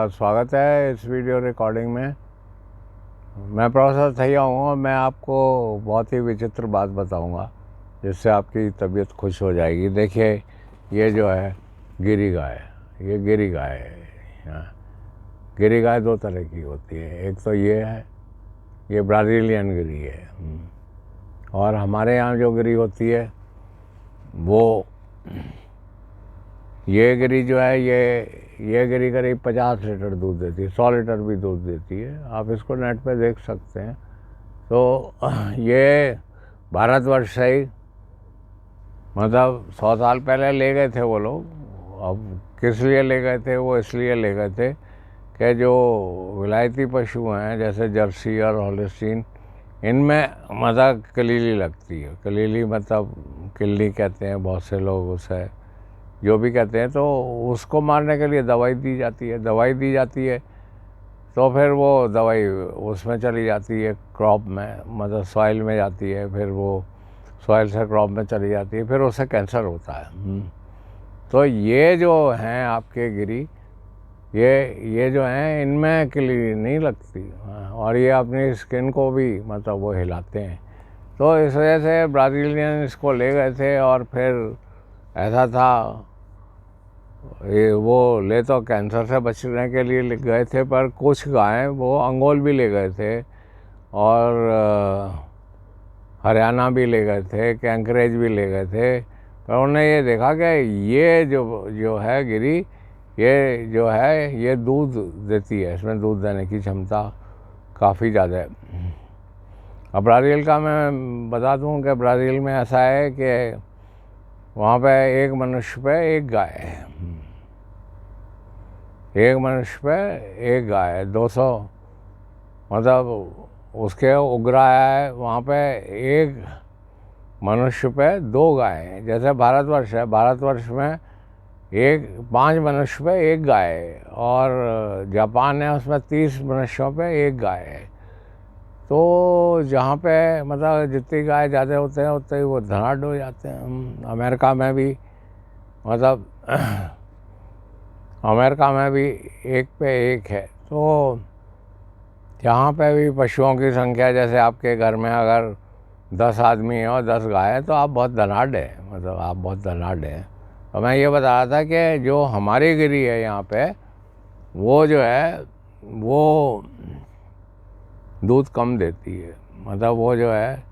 आपका स्वागत है इस वीडियो रिकॉर्डिंग में। मैं प्रोफेसर थैया हूँ और मैं आपको बहुत ही विचित्र बात बताऊँगा जिससे आपकी तबीयत खुश हो जाएगी। देखिए, ये जो है गिरी गाय, ये गिरी गाय है। हाँ, गिरी गाय दो तरह की होती है। एक तो ये है, ये ब्राज़ीलियन गिरी है। और हमारे यहाँ जो गिरी होती है वो ये गिरी जो है, ये गिरी करीब 50 लीटर दूध देती है, 100 लीटर भी दूध देती है। आप इसको नेट पे देख सकते हैं। तो ये भारतवर्ष से ही मतलब 100 साल पहले ले गए थे वो लोग। अब किस लिए ले गए थे? वो इसलिए ले गए थे कि जो विलायती पशु हैं जैसे जर्सी और हॉलिस्टीन, इनमें मतलब कलीली लगती है। कलीली मतलब किल्ली कहते हैं बहुत से लोग उसे, जो भी कहते हैं। तो उसको मारने के लिए दवाई दी जाती है। तो फिर वो दवाई उसमें चली जाती है, क्रॉप में, मतलब सॉइल में जाती है। फिर वो सॉइल से क्रॉप में चली जाती है, फिर उससे कैंसर होता है। तो ये जो हैं आपके गिरी, ये जो हैं इनमें किल्ली नहीं लगती। और ये अपनी स्किन को भी मतलब वो हिलाते हैं। तो इस वजह से ब्राज़ीलियन इसको ले गए थे। और फिर ऐसा था, ये वो ले तो कैंसर से बचने के लिए ले गए थे, पर कुछ गायें वो अंगोल भी ले गए थे और हरियाणा भी ले गए थे, कैंकरेज भी ले गए थे। पर उन्होंने ये देखा कि ये जो है गिरी, ये जो है ये दूध देती है, इसमें दूध देने की क्षमता काफ़ी ज़्यादा है। अब ब्राज़ील का मैं बता दूं कि ब्राज़ील में ऐसा है कि वहाँ पे एक मनुष्य पे एक गाय है। एक मनुष्य पे एक गाय है। 200 मतलब उसके उग्रा है, वहाँ पे एक मनुष्य पे 2 गाय हैं। जैसे भारतवर्ष है, भारतवर्ष में 5 मनुष्य पे एक गाय है। और जापान है, उसमें 30 मनुष्यों पे एक गाय है। तो जहाँ पे मतलब जितनी गाय ज़्यादा होते हैं उतने ही वो धनाढ़ हो जाते हैं। अमेरिका में भी मतलब अमेरिका में भी एक पे एक है। तो यहाँ पे भी पशुओं की संख्या, जैसे आपके घर में अगर 10 आदमी हैं और 10 गाय हैं तो आप बहुत धनाढ़ हैं, मतलब आप बहुत धनाढ़ हैं। तो मैं ये बता रहा था कि जो हमारी गिरी है यहाँ पे, वो जो है वो दूध कम देती है। मतलब वो जो है,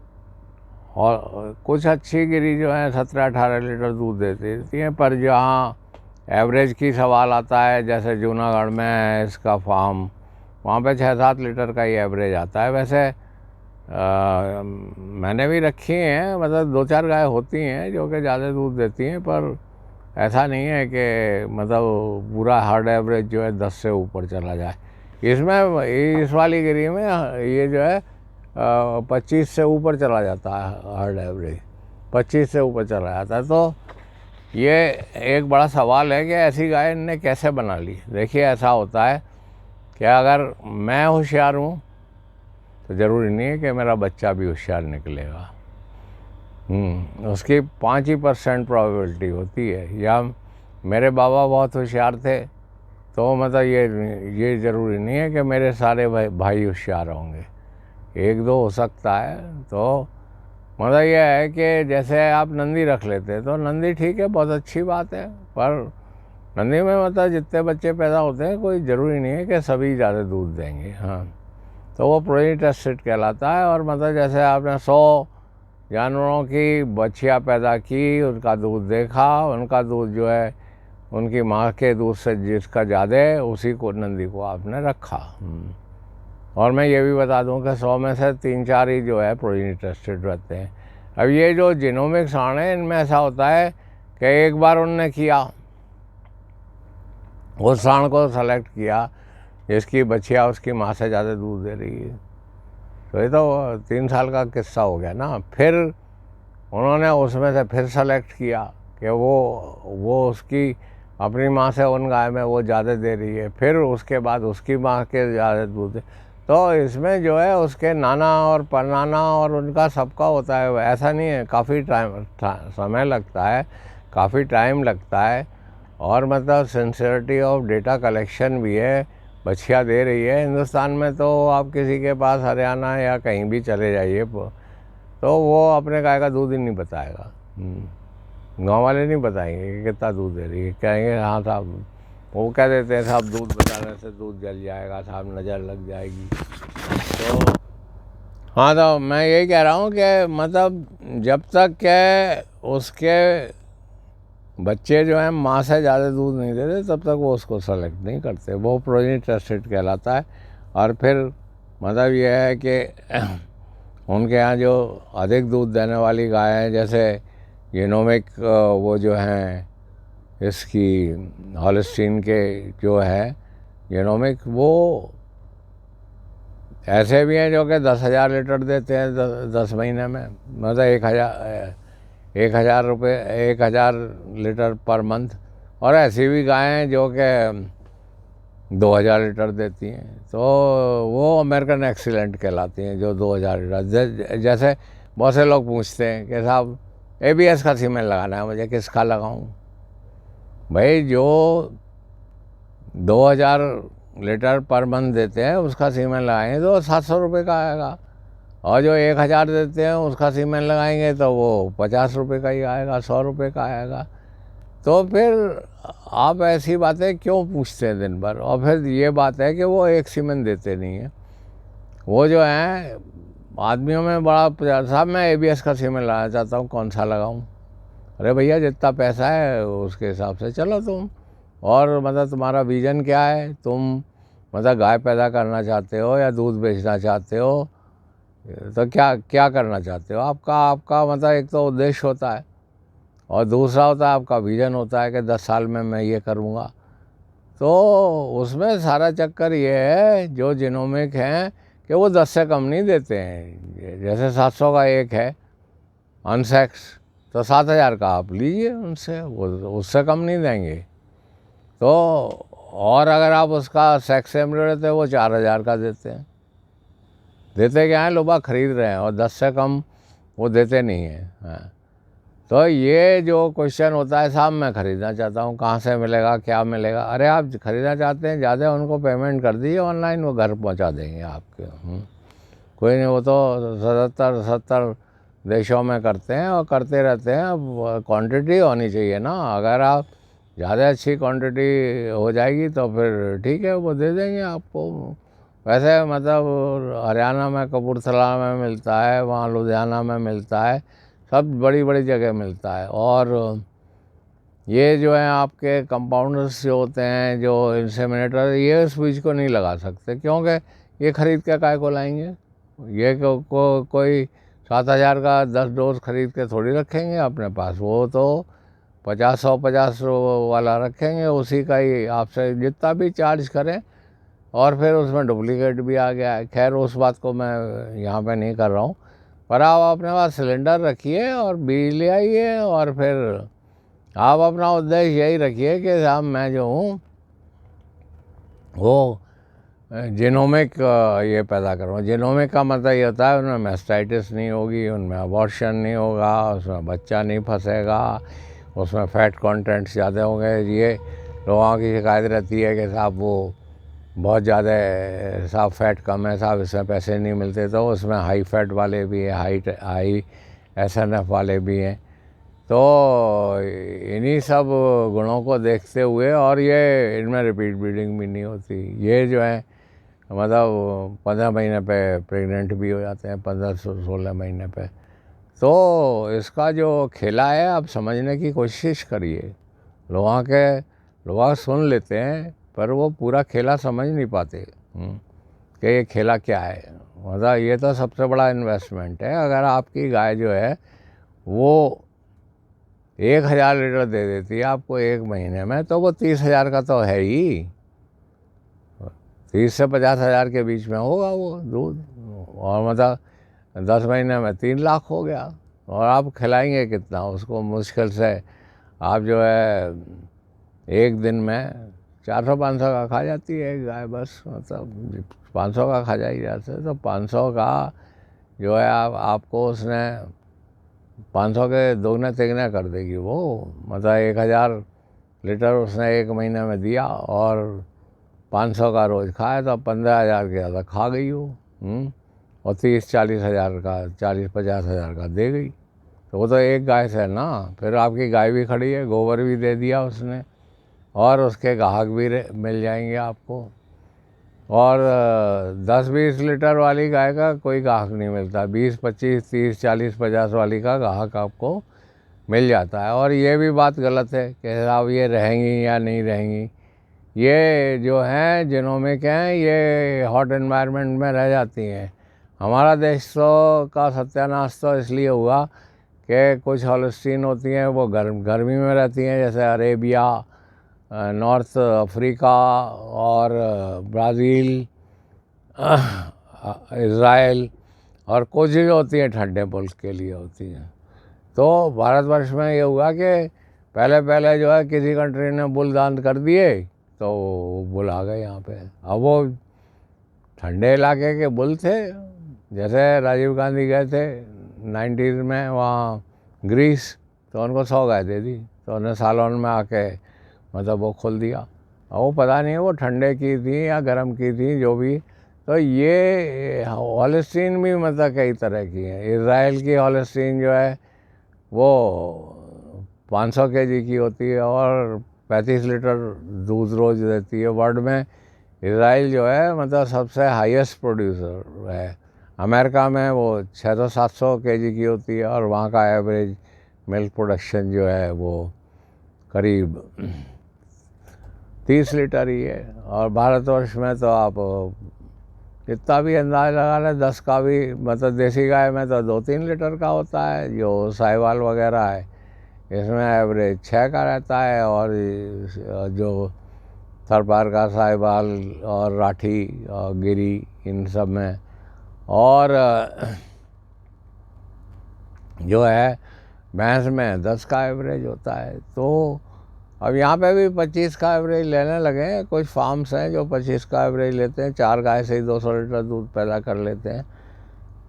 और कुछ अच्छी गिरी जो है 17-18 लीटर दूध देती है। पर जहाँ एवरेज की सवाल आता है, जैसे जूनागढ़ में है इसका फार्म, वहाँ पे 6-7 लीटर का ही एवरेज आता है। वैसे मैंने भी रखी हैं, मतलब 2-4 गाय होती हैं जो कि ज़्यादा दूध देती हैं। पर ऐसा नहीं है कि मतलब पूरा हार्ड एवरेज जो है 10 से ऊपर चला जाए। इसमें इस वाली गिरी में ये जो है 25 से ऊपर चला जाता है, हार्ड एवरेज 25 से ऊपर चला जाता है। तो ये एक बड़ा सवाल है कि ऐसी गाय इनने कैसे बना ली। देखिए, ऐसा होता है कि अगर मैं होशियार हूँ तो ज़रूरी नहीं है कि मेरा बच्चा भी होशियार निकलेगा। उसकी 5% प्रोबेबिलिटी होती है। या मेरे बाबा बहुत होशियार थे तो मतलब ये ज़रूरी नहीं है कि मेरे सारे भाई होशियार होंगे, 1-2 हो सकता है। तो मतलब यह है कि जैसे आप नंदी रख लेते हैं तो नंदी ठीक है, बहुत अच्छी बात है। पर नंदी में मतलब जितने बच्चे पैदा होते हैं कोई ज़रूरी नहीं है कि सभी ज़्यादा दूध देंगे। हाँ, तो वो प्रोजेनी टेस्टेड कहलाता है। और मतलब जैसे आपने 100 जानवरों की बच्चियाँ पैदा की, उनका दूध देखा, उनका दूध जो है उनकी माँ के दूध से जिसका ज़्यादा है उसी को, नंदी को आपने रखा। और मैं ये भी बता दूं कि 100 में से 3-4 ही जो है प्रोजेनी टेस्टेड रहते हैं। अब ये जो जीनोमिक सांड है, इनमें ऐसा होता है कि एक बार उनने किया, उस सांड को सेलेक्ट किया जिसकी बच्चियाँ उसकी माँ से ज़्यादा दूध दे रही है। तो ये तो 3 साल का किस्सा हो गया ना। फिर उन्होंने उसमें से फिर सेलेक्ट किया कि वो उसकी अपनी माँ से उन गाय में वो ज़्यादा दे रही है। फिर उसके बाद उसकी माँ के ज़्यादा दूध। तो इसमें जो है उसके नाना और परनाना और उनका सबका होता है। ऐसा नहीं है, काफ़ी समय लगता है, काफ़ी टाइम लगता है। और मतलब सिंसियरिटी ऑफ डेटा कलेक्शन भी है। बछिया दे रही है। हिंदुस्तान में तो आप किसी के पास हरियाणा या कहीं भी चले जाइए तो वो अपने गाय का दूध ही नहीं बताएगा। गाँव वाले नहीं बताएंगे कि कितना दूध दे रही है, कहेंगे हाँ साहब, वो कह देते हैं साहब दूध बताने से दूध जल जाएगा साहब, नज़र लग जाएगी। तो हाँ, तो मैं यही कह रहा हूँ कि मतलब जब तक के उसके बच्चे जो हैं माँ से ज़्यादा दूध नहीं देते तब तक वो उसको सेलेक्ट नहीं करते, वो प्रोजेनी टेस्टेड कहलाता है। और फिर मतलब ये है कि उनके यहाँ जो अधिक दूध देने वाली गाय हैं, जैसे जीनोमिक वो जो हैं इसकी हॉलिस्टीन के जो है जीनोमिक, वो ऐसे भी हैं जो कि 10,000 लीटर देते हैं 10 महीने में, मतलब 1,000 लीटर पर मंथ। और ऐसी भी गायें हैं जो कि 2,000 लीटर देती हैं, तो वो अमेरिकन एक्सीलेंट कहलाती हैं, जो 2,000 लीटर। जैसे बहुत से लोग पूछते हैं कि साहब ABS का सीमेंट लगाना है मुझे, किसका लगाऊं? भाई जो 2,000 लीटर पर मंथ देते हैं उसका सीमेंट लगाएंगे तो 700 रुपये का आएगा, और जो 1,000 देते हैं उसका सीमेंट लगाएंगे तो वो 50 रुपये का ही आएगा, 100 रुपये का आएगा। तो फिर आप ऐसी बातें क्यों पूछते हैं दिन भर? और फिर ये बात है कि वो एक सीमेंट देते नहीं हैं, वो जो है आदमियों में बड़ा साहब मैं ABS का सीमेंट लगाना चाहता हूँ, कौन सा लगाऊँ? अरे भैया जितना पैसा है उसके हिसाब से चलो तुम, और मतलब तुम्हारा विजन क्या है? तुम मतलब गाय पैदा करना चाहते हो या दूध बेचना चाहते हो? तो क्या क्या करना चाहते हो? आपका मतलब एक तो उद्देश्य होता है और दूसरा होता है आपका विजन होता है कि 10 साल में मैं ये करूँगा। तो उसमें सारा चक्कर ये है जो जीनोमिक हैं कि वो 10 से कम नहीं देते हैं। जैसे 700 का एक है अनसेक्स, तो 7,000 का आप लीजिए उनसे, वो उससे कम नहीं देंगे। तो और अगर आप उसका सेक्स एम्ब्रियो लेते हैं वो 4,000 का देते हैं। देते क्या है, लोग खरीद रहे हैं, और 10 से कम वो देते नहीं हैं। हाँ, तो ये जो क्वेश्चन होता है साहब मैं ख़रीदना चाहता हूँ, कहाँ से मिलेगा, क्या मिलेगा? अरे आप ख़रीदना चाहते हैं ज़्यादा, उनको पेमेंट कर दीजिए ऑनलाइन, वो घर पहुँचा देंगे आपके। कोई नहीं, वो तो 70 देशों में करते हैं और करते रहते हैं। अब क्वांटिटी होनी चाहिए ना, अगर आप ज़्यादा अच्छी क्वांटिटी हो जाएगी तो फिर ठीक है, वो दे देंगे आपको। वैसे मतलब हरियाणा में कपूरथला में मिलता है, वहाँ लुधियाना में मिलता है, सब बड़ी बड़ी जगह मिलता है। और ये जो है आपके कंपाउंडर्स जो होते हैं, जो इंसेमिनेटर, ये इस बीज को नहीं लगा सकते, क्योंकि ये ख़रीद के काय को लाएंगे? ये कोई 7,000 का 10 डोज ख़रीद के थोड़ी रखेंगे अपने पास, वो तो 50 वाला रखेंगे, उसी का ही आपसे जितना भी चार्ज करें। और फिर उसमें डुप्लीकेट भी आ गया है। खैर उस बात को मैं यहाँ पे नहीं कर रहा हूँ, पर आप अपने पास सिलेंडर रखिए और बीज ले आइए, और फिर आप अपना उद्देश्य यही रखिए कि साहब मैं जो हूँ वो जीनोमिक ये पैदा करूँ। जीनोमिक का मतलब ये होता है उनमें मैस्टाइटिस नहीं होगी, उनमें अबॉर्शन नहीं होगा, उसमें बच्चा नहीं फंसेगा, उसमें फैट कंटेंट्स ज़्यादा होंगे। ये लोगों की शिकायत रहती है कि साहब वो बहुत ज़्यादा साहब फैट कम है साहब, इसमें पैसे नहीं मिलते, तो उसमें हाई फैट वाले भी हैं, हाई SNF वाले भी हैं। तो इन्हीं सब गुणों को देखते हुए, और ये इनमें रिपीट ब्रीडिंग भी नहीं होती, ये जो है मतलब 15 महीने पे प्रेग्नेंट भी हो जाते हैं, 15-16 महीने पे। तो इसका जो खेला है आप समझने की कोशिश करिए। लोग सुन लेते हैं पर वो पूरा खेला समझ नहीं पाते कि ये खेला क्या है। मतलब ये तो सबसे बड़ा इन्वेस्टमेंट है। अगर आपकी गाय जो है वो 1,000 लीटर दे देती है आपको 1 महीने में, तो वो 30,000 का तो है ही, 30 से 50,000 के बीच में होगा वो दूध। और मतलब 10 महीने में 3 लाख हो गया। और आप खिलाएंगे कितना उसको? मुश्किल से आप जो है एक दिन में 400-500 का खा जाती है एक गाय, बस। मतलब 500 का खा जाएगी जाते, तो 500 का जो है आपको उसने 500 के दोगुने तिगुने कर देगी वो। मतलब 1,000 लीटर उसने 1 महीने में दिया, और 500 का रोज़ खाए तो 15,000 के ज़्यादा खा गई हो। और 30-40 हज़ार का, 40-50 हज़ार का दे गई। तो वो तो एक गाय से ना, फिर आपकी गाय भी खड़ी है, गोबर भी दे दिया उसने, और उसके ग्राहक भी मिल जाएंगे आपको। और 10-20 लीटर वाली गाय का कोई ग्राहक नहीं मिलता, 20-25, 30-40-50 वाली का ग्राहक आपको मिल जाता है। और ये भी बात गलत है कि अब ये रहेंगी या नहीं रहेंगी। ये जो हैं जिनोमिक हैं, ये हॉट एनवायरनमेंट में रह जाती हैं। हमारा देश तो का सत्यानाश तो इसलिए हुआ कि कुछ हॉलस्टीन होती हैं वो गर्मी में रहती हैं, जैसे अरेबिया, नॉर्थ अफ्रीका और ब्राज़ील, इज़राइल, और कुछ जो होती हैं ठंडे मुल्क के लिए होती हैं। तो भारतवर्ष में ये हुआ कि पहले जो है किसी कंट्री ने बुल दान कर दिए तो बुल आ गए यहाँ पे। अब वो ठंडे इलाके के बुल थे, जैसे राजीव गांधी गए थे 90s में वहाँ ग्रीस, तो उनको 100 गाय दे दी, तो उन्हें सालोन में आके मतलब वो खोल दिया। और वो पता नहीं वो ठंडे की थी या गर्म की थी, जो भी। तो ये हॉलस्टीन भी मतलब कई तरह की हैं। इज़राइल की हॉलस्टीन जो है वो 500 kg की होती है और 35 लीटर दूध रोज़ देती है। वर्ल्ड में इज़राइल जो है मतलब सबसे हाईएस्ट प्रोड्यूसर है। अमेरिका में वो 600-700 kg की होती है और वहाँ का एवरेज मिल्क प्रोडक्शन जो है वो करीब 30 लीटर ही है। और भारतवर्ष में तो आप कितना भी अंदाज़ लगा लें, 10 का भी, मतलब देसी गाय में तो 2-3 लीटर का होता है, जो साहिवाल वगैरह है इसमें एवरेज 6 का रहता है। और जो थरपार का साहिवाल और राठी और गिरी, इन सब में, और जो है भैंस में 10 का एवरेज होता है। तो अब यहाँ पे भी 25 का एवरेज लेने लगे हैं। कुछ फार्म्स हैं जो 25 का एवरेज लेते हैं, 4 गाय से ही 200 लीटर दूध पैदा कर लेते हैं।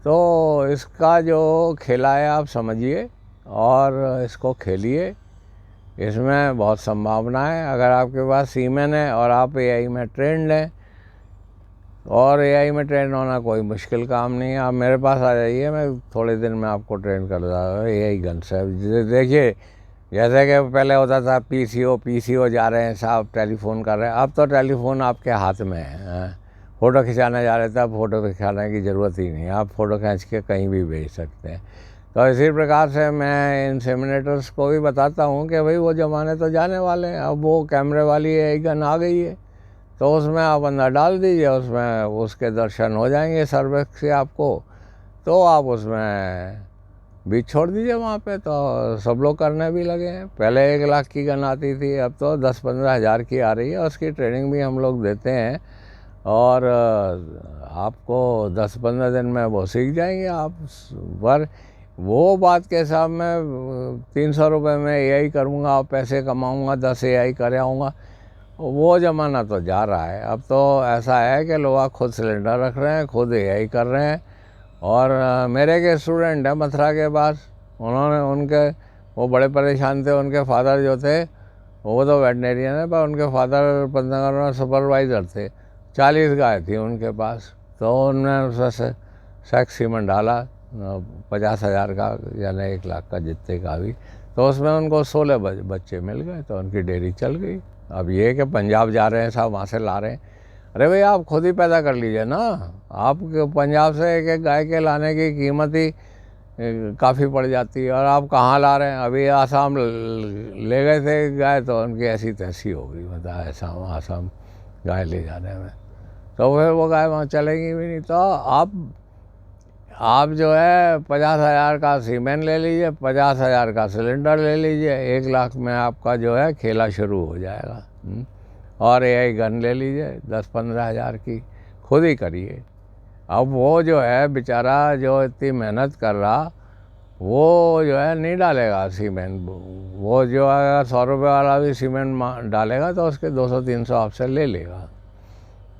तो इसका जो खेला है आप समझिए और इसको खेलिए, इसमें बहुत संभावना है। अगर आपके पास सीमेन है और आप एआई में ट्रेंड हैं, और एआई में ट्रेंड होना कोई मुश्किल काम नहीं है, आप मेरे पास आ जाइए, मैं थोड़े दिन में आपको ट्रेंड कर दूँगा एआई गन से। देखिए, जैसे कि पहले होता था पीसीओ जा रहे हैं साहब, टेलीफोन कर रहे हैं, अब तो टेलीफोन आपके हाथ में है। फ़ोटो खिंचाने जा रहे थे, अब फ़ोटो खिंचाने की ज़रूरत ही नहीं है, आप फ़ोटो खींच के कहीं भी भेज सकते हैं। तो इसी प्रकार से मैं इंसेमिनेटर्स को भी बताता हूँ कि भाई वो ज़माने तो जाने वाले हैं। अब वो कैमरे वाली एआई गन आ गई है, तो उसमें आप अंदर डाल दीजिए, उसमें उसके दर्शन हो जाएंगे सर्वेक्स से आपको, तो आप उसमें बीज छोड़ दीजिए वहाँ पे। तो सब लोग करने भी लगे हैं। पहले 1 लाख की गन आती थी, अब तो 10-15 हज़ार की आ रही है। उसकी ट्रेनिंग भी हम लोग देते हैं और आपको 10-15 दिन में वो सीख जाएंगे आप। पर वो बात के साथ मैं 300 रुपये में एआई करूँगा और पैसे कमाऊँगा, 10 एआई कर आऊँगा, वो ज़माना तो जा रहा है। अब तो ऐसा है कि लोग खुद सिलेंडर रख रहे हैं, खुद एआई कर रहे हैं। और मेरे के स्टूडेंट हैं मथुरा के पास, उनके वो बड़े परेशान थे। उनके फादर जो थे वो तो वेटनेरियन है, पर उनके फादर पंतनगर में सुपरवाइज़र थे। 40 गाय थी उनके पास, तो उनमें उससे सेक्स सीमेंट डाला 50,000 का यानी 1 लाख का जितने का भी, तो उसमें उनको 16 बच्चे मिल गए, तो उनकी डेयरी चल गई। अब ये कि पंजाब जा रहे हैं साहब, वहाँ से ला रहे हैं। अरे भाई आप खुद ही पैदा कर लीजिए ना। आप पंजाब से एक गाय के लाने की कीमत ही काफ़ी पड़ जाती है, और आप कहाँ ला रहे हैं। अभी आसाम ले गए थे गाय, तो उनकी ऐसी तैसी हो गई, मतलब आसाम गाय ले जाने में, तो फिर वो गाय वहाँ चलेगी भी नहीं। तो आप जो है 50,000 का सीमेंट ले लीजिए, 50,000 का सिलेंडर ले लीजिए, 1 लाख में आपका जो है खेला शुरू हो जाएगा। और एआई गन ले लीजिए 10-15 हज़ार की, खुद ही करिए। अब वो जो है बेचारा जो इतनी मेहनत कर रहा, वो जो है नहीं डालेगा सीमेंट। वो जो है 100 रुपये वाला भी सीमेंट डालेगा तो उसके 200-300 आपसे ले लेगा।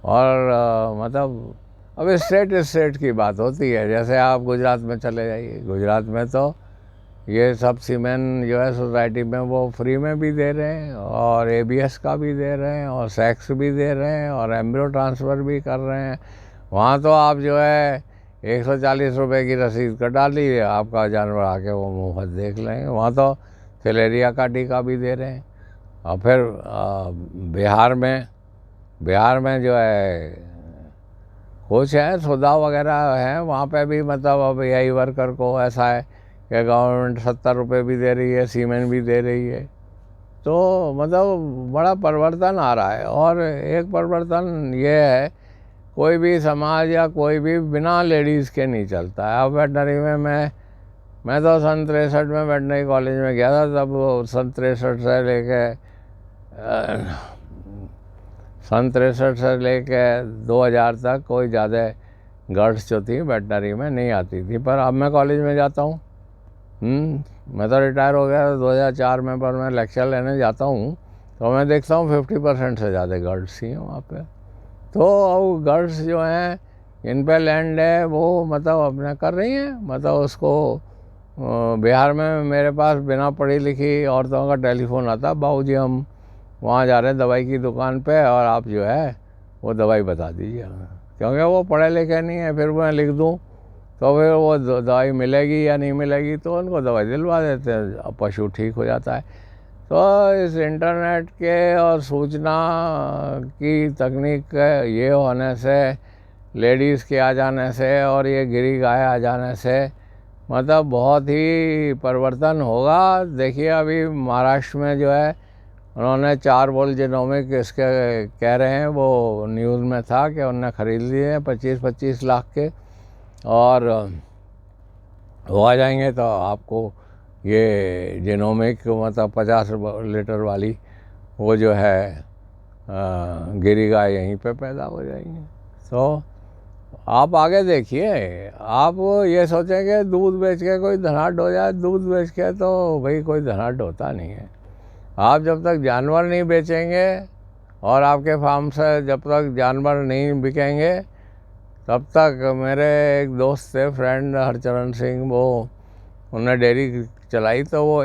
और मतलब अब स्टेट की बात होती है। जैसे आप गुजरात में चले जाइए, गुजरात में तो ये सब सीमेन जो है सोसाइटी में वो फ्री में भी दे रहे हैं, और ABS का भी दे रहे हैं, और सेक्स भी दे रहे हैं, और एम्ब्रियो ट्रांसफ़र भी कर रहे हैं। वहाँ तो आप जो है 140 रुपये की रसीद कटा लीजिए, आपका जानवर आके वो मुफ्त देख लेंगे। वहाँ तो फिलेरिया का टीका भी दे रहे हैं। और फिर बिहार में जो है कुछ है सुधा वगैरह है, वहाँ पे भी मतलब अब यही वर्कर को ऐसा है कि गवर्नमेंट 70 रुपये भी दे रही है, सीमेंट भी दे रही है। तो मतलब बड़ा परिवर्तन आ रहा है। और एक परिवर्तन ये है, कोई भी समाज या कोई भी बिना लेडीज़ के नहीं चलता है। अब वेटनरी में मैं तो सन 63 में वेटनरी कॉलेज में गया था, तब सन 63 से लेके 2000 तक कोई ज़्यादा गर्ल्स जो थी वेटनरी में नहीं आती थी। पर अब मैं कॉलेज में जाता हूँ, मैं तो रिटायर हो गया 2004 में, पर मैं लेक्चर लेने जाता हूँ तो मैं देखता हूँ 50% से ज़्यादा गर्ल्स ही हैं वहाँ पे। तो अब गर्ल्स जो हैं, इन पे लैंड है, वो मतलब अपना कर रही हैं। मतलब उसको बिहार में मेरे पास बिना पढ़ी लिखी औरतों का टेलीफोन आता, बाबूजी हम वहाँ जा रहे हैं दवाई की दुकान पे, और आप जो है वो दवाई बता दीजिए, क्योंकि वो पढ़े लिखे नहीं है। फिर मैं लिख दूँ तो फिर वो दवाई मिलेगी या नहीं मिलेगी, तो उनको दवाई दिलवा देते हैं, अब पशु ठीक हो जाता है। तो इस इंटरनेट के और सूचना की तकनीक के ये होने से, लेडीज़ के आ जाने से, और ये गिरी गाय आ जाने से मतलब बहुत ही परिवर्तन होगा। देखिए अभी महाराष्ट्र में जो है उन्होंने 4 बोल जीनोमिक इसके कह रहे हैं, वो न्यूज़ में था कि उन्होंने ख़रीद लिए हैं 25-25 लाख के, और वो आ जाएंगे तो आपको ये जीनोमिक मतलब 50 लीटर वाली वो जो है गिरी गाय यहीं पे पैदा हो जाएंगी। तो आप आगे देखिए, आप ये सोचेंगे दूध बेच के कोई धनाढ़ हो जाए, दूध बेच के तो भाई कोई धनाढ़ होता नहीं है। आप जब तक जानवर नहीं बेचेंगे और आपके फार्म से जब तक जानवर नहीं बिकेंगे, तब तक मेरे एक दोस्त थे, फ्रेंड हरचरण सिंह, वो उन्होंने डेयरी चलाई, तो वो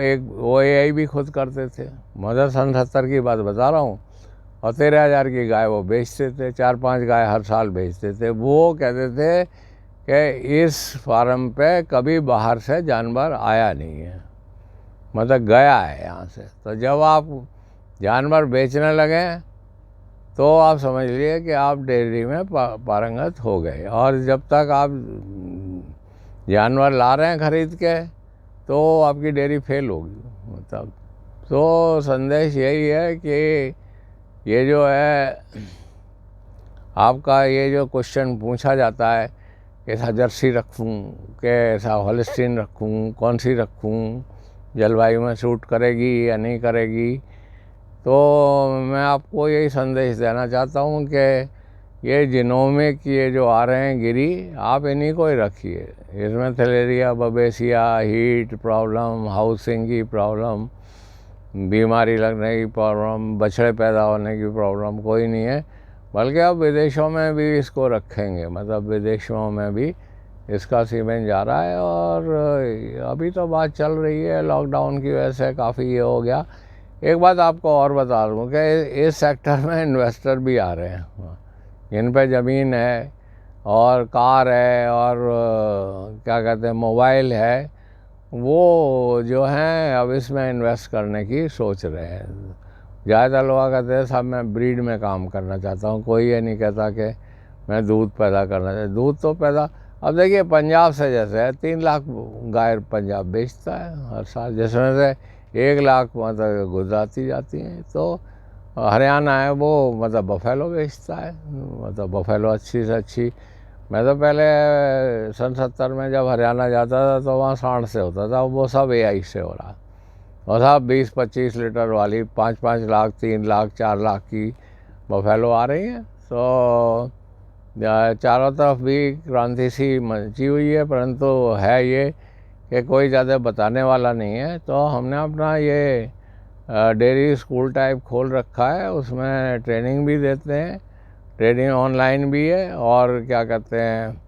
AI भी खुद करते थे। मदर सन 70 की बात बता रहा हूँ, और 13,000 की गाय वो बेचते थे, 4-5 गाय हर साल बेचते थे। वो कहते थे कि इस फार्म पे कभी बाहर से जानवर आया नहीं है, मतलब गया है यहाँ से। तो जब आप जानवर बेचने लगे तो आप समझ लिए कि आप डेयरी में पारंगत हो गए। और जब तक आप जानवर ला रहे हैं खरीद के, तो आपकी डेयरी फेल होगी। मतलब तो संदेश यही है कि ये जो है आपका ये जो क्वेश्चन पूछा जाता है, कैसा जर्सी रखूं, कैसा हॉलिस्टीन रखूं, कौन सी रखूं, जलवायु में सूट करेगी या नहीं करेगी, तो मैं आपको यही संदेश देना चाहता हूं कि ये जीनोमिक ये जो आ रहे हैं गिरी, आप इन्हीं को ही रखिए। इसमें थैलेरिया, बबेसिया, हीट प्रॉब्लम, हाउसिंग की प्रॉब्लम, बीमारी लगने की प्रॉब्लम, बछड़े पैदा होने की प्रॉब्लम कोई नहीं है। बल्कि अब विदेशों में भी इसको रखेंगे, मतलब विदेशों में भी इसका सीमेंट जा रहा है। और अभी तो बात चल रही है लॉकडाउन की वजह से काफ़ी ये हो गया। एक बात आपको और बता दूँ कि इस सेक्टर में इन्वेस्टर भी आ रहे हैं, इन पे ज़मीन है और कार है और क्या कहते हैं मोबाइल है, वो जो हैं अब इसमें इन्वेस्ट करने की सोच रहे हैं। ज़्यादा लोग कहते हैं साहब मैं ब्रीड में काम करना चाहता हूँ, कोई ये नहीं कहता कि मैं दूध पैदा करना चाहता। दूध तो पैदा, अब देखिए पंजाब से जैसे है 3 लाख गाय पंजाब बेचता है हर साल, जिसमें से 1 लाख मतलब गुजराती जाती हैं। तो हरियाणा है वो मतलब बफेलो बेचता है, मतलब बफेलो अच्छी से अच्छी। मैं तो पहले सन 70 में जब हरियाणा जाता था तो वहाँ सांड से होता था, वो सब AI से हो रहा, और सब 20-25 लीटर वाली 5-5 लाख, 3 लाख, 4 लाख की बफेलो आ रही हैं। तो चारों तरफ भी क्रांति सी मची हुई है, परंतु है ये कि कोई ज़्यादा बताने वाला नहीं है। तो हमने अपना ये डेयरी स्कूल टाइप खोल रखा है, उसमें ट्रेनिंग भी देते हैं, ट्रेनिंग ऑनलाइन भी है और क्या कहते हैं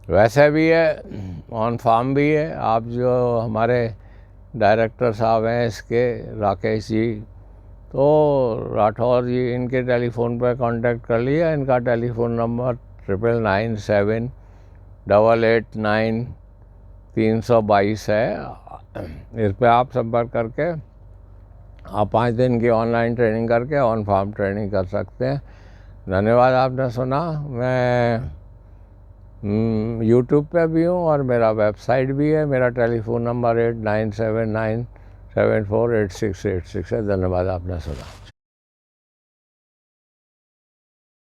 वैसे भी है, ऑन फार्म भी है। आप जो हमारे डायरेक्टर साहब हैं इसके, राकेश जी, तो राठौर जी, इनके टेलीफोन पर कांटेक्ट कर लिया। इनका टेलीफोन नंबर 9997889322 है। इस पर आप संपर्क करके आप 5 दिन की ऑनलाइन ट्रेनिंग करके ऑन फार्म ट्रेनिंग कर सकते हैं। धन्यवाद, आपने सुना। मैं यूट्यूब पे भी हूँ और मेरा वेबसाइट भी है। मेरा टेलीफोन नंबर 8979748686 है। धन्यवाद, आपने सुना।